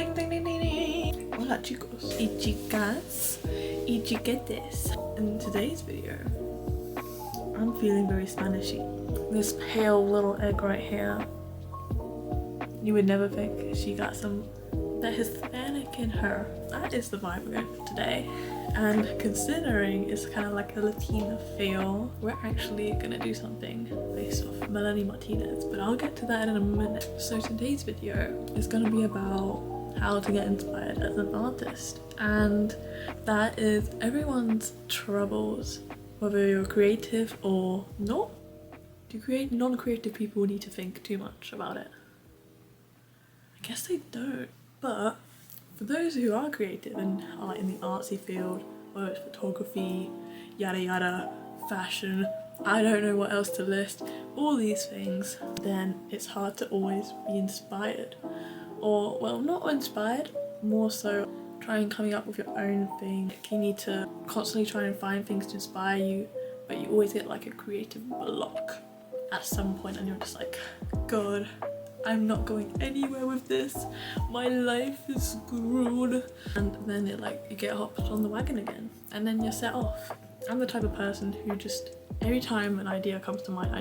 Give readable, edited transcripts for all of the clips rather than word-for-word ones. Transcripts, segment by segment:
Ding, ding, ding, ding, ding. Hola chicos y chicas y chiquetes. In today's video, I'm feeling very Spanishy. This pale little egg right here, you would never think she got some that Hispanic in her. That is the vibe we're going for today. And considering it's kind of like a Latina feel, we're actually gonna do something based off Melanie Martinez, but I'll get to that in a minute. So today's video is gonna be about how to get inspired as an artist, and that is everyone's troubles, whether you're creative or not. Non-creative people need to think too much about it? I guess they don't, but for those who are creative and are in the artsy field, whether it's photography, yada yada, fashion, I don't know what else to list, all these things, then it's hard to always be inspired. Or, well, not inspired, more so coming up with your own thing. You need to constantly try and find things to inspire you, but you always get like a creative block at some point and you're just like, God, I'm not going anywhere with this, my life is screwed. And then you get hopped on the wagon again and then you're set off. I'm the type of person who just, every time an idea comes to mind, I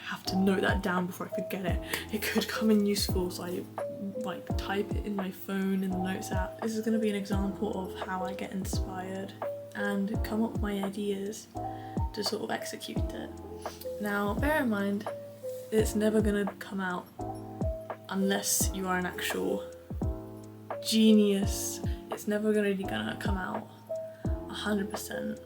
have to note that down before I forget it. It could come in useful, so I type it in my phone in the notes app. This is going to be an example of how I get inspired and come up with my ideas to sort of execute it. Now bear in mind, it's never gonna come out unless you are an actual genius. It's never gonna come out 100%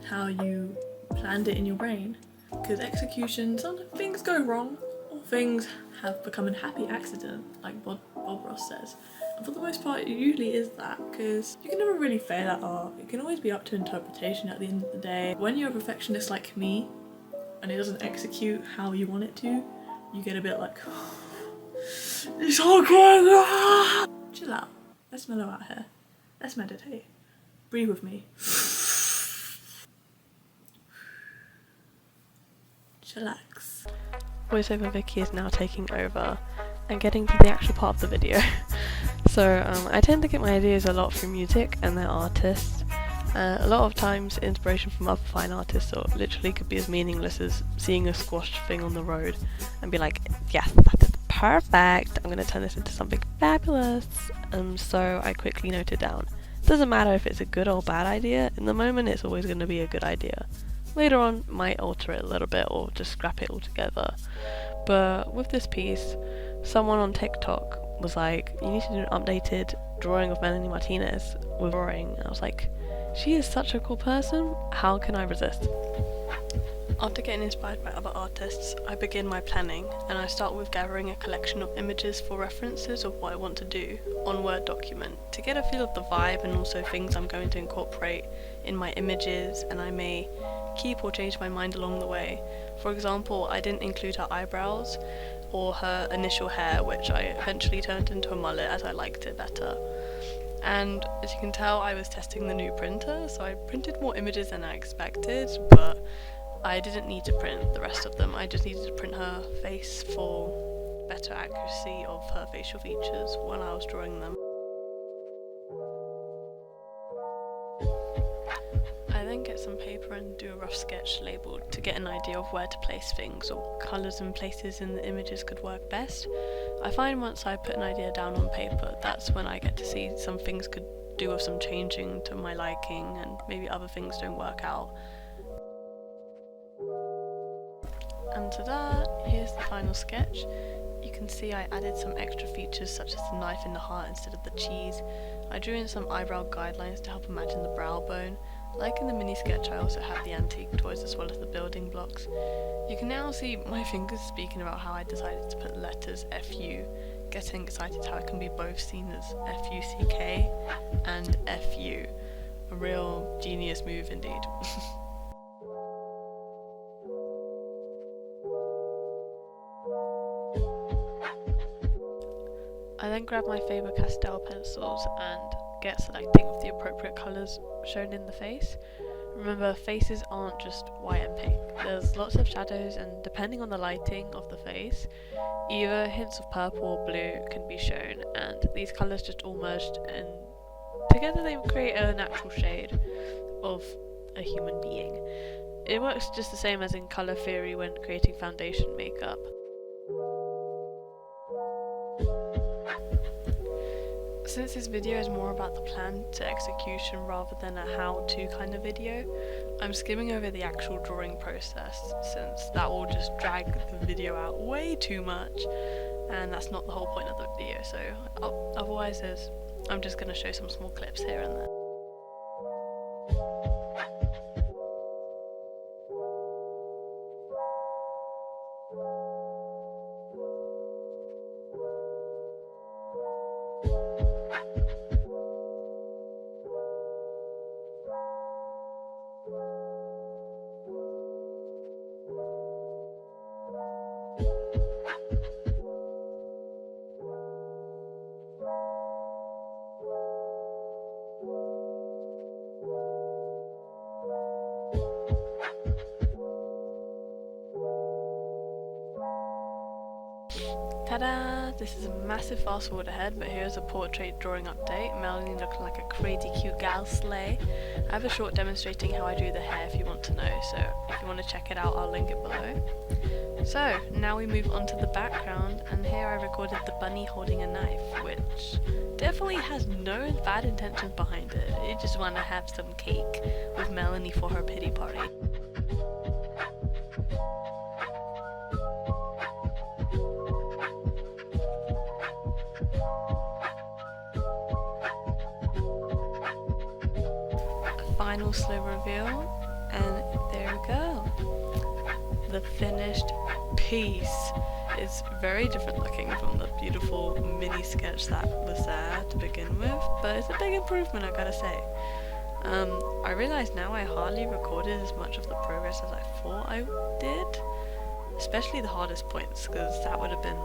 how you planned it in your brain, because execution, sometimes things go wrong or things have become a happy accident, like Bob Ross says. And for the most part, it usually is that, because you can never really fail at art. It can always be up to interpretation at the end of the day. When you're a perfectionist like me and it doesn't execute how you want it to, you get a bit like, it's all good. Chill out. Let's mellow out here. Let's meditate. Breathe with me. Chillax. Voiceover Vicky is now taking over and getting to the actual part of the video. So I tend to get my ideas a lot from music and their artists. A lot of times inspiration from other fine artists, or literally could be as meaningless as seeing a squashed thing on the road and be like, yes, that is perfect, I'm going to turn this into something fabulous. So I quickly note it down. Doesn't matter if it's a good or bad idea, in the moment it's always going to be a good idea. Later on might alter it a little bit or just scrap it altogether. But with this piece, someone on TikTok was like, you need to do an updated drawing of Melanie Martinez with drawing. I was like, she is such a cool person, how can I resist? After getting inspired by other artists, I begin my planning, and I start with gathering a collection of images for references of what I want to do on Word document to get a feel of the vibe and also things I'm going to incorporate in my images, and I may keep or change my mind along the way. For example, I didn't include her eyebrows or her initial hair, which I eventually turned into a mullet as I liked it better. And as you can tell, I was testing the new printer, so I printed more images than I expected, but I didn't need to print the rest of them. I just needed to print her face for better accuracy of her facial features when I was drawing them. I then get some paper and do a rough sketch labelled to get an idea of where to place things, or colours and places in the images could work best. I find once I put an idea down on paper, that's when I get to see some things could do with some changing to my liking, and maybe other things don't work out. And to that, here's the final sketch. You can see I added some extra features such as the knife in the heart instead of the cheese. I drew in some eyebrow guidelines to help imagine the brow bone. Like in the mini sketch, I also have the antique toys as well as the building blocks. You can now see my fingers speaking about how I decided to put the letters FU, getting excited how it can be both seen as FUCK and FU. A real genius move indeed. I then grab my Faber-Castell pencils and get selecting of the appropriate colours shown in the face. Remember, faces aren't just white and pink. There's lots of shadows, and depending on the lighting of the face, either hints of purple or blue can be shown, and these colours just all merged and together they create a natural shade of a human being. It works just the same as in colour theory when creating foundation makeup. Since this video is more about the plan to execution rather than a how-to kind of video, I'm skimming over the actual drawing process since that will just drag the video out way too much, and that's not the whole point of the video, so otherwise I'm just going to show some small clips here and there. Ta-da! This is a massive fast forward ahead, but here's a portrait drawing update. Melanie looking like a crazy cute gal slay. I have a short demonstrating how I do the hair if you want to know, so if you want to check it out I'll link it below. So, now we move on to the background, and here I recorded the bunny holding a knife, which definitely has no bad intentions behind it. I just want to have some cake with Melanie for her pity party. Final slow reveal, and there we go. The finished piece is very different looking from the beautiful mini sketch that was there to begin with, but it's a big improvement, I gotta say. I realise now I hardly recorded as much of the progress as I thought I did, especially the hardest points, because that would have been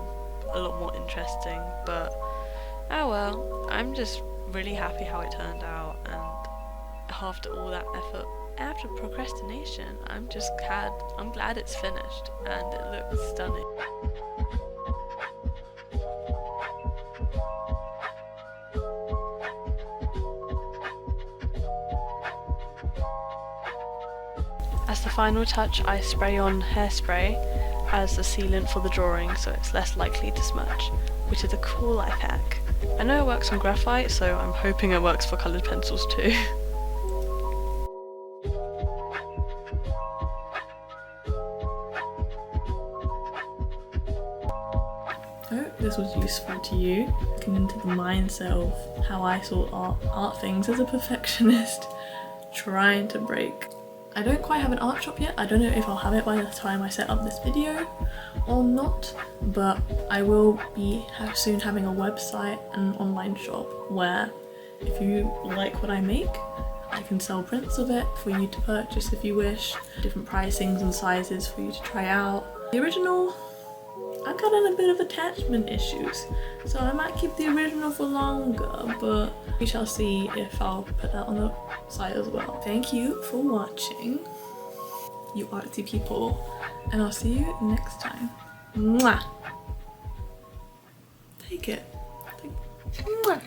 a lot more interesting, but oh well, I'm just really happy how it turned out, and after all that effort, after procrastination, I'm glad it's finished and it looks stunning. As the final touch, I spray on hairspray as the sealant for the drawing so it's less likely to smudge, which is a cool life hack. I know it works on graphite, so I'm hoping it works for coloured pencils too. I hope this was useful to you, looking into the mindset of how I saw art things as a perfectionist, trying to break. I don't quite have an art shop yet. I don't know if I'll have it by the time I set up this video or not, but I will be soon having a website and an online shop where if you like what I make, I can sell prints of it for you to purchase if you wish, different pricings and sizes for you to try out. The original, I've got a bit of attachment issues, so I might keep the original for longer, but we shall see if I'll put that on the site as well. Thank you for watching, you artsy people, and I'll see you next time. Mwah! Take it. Mwah!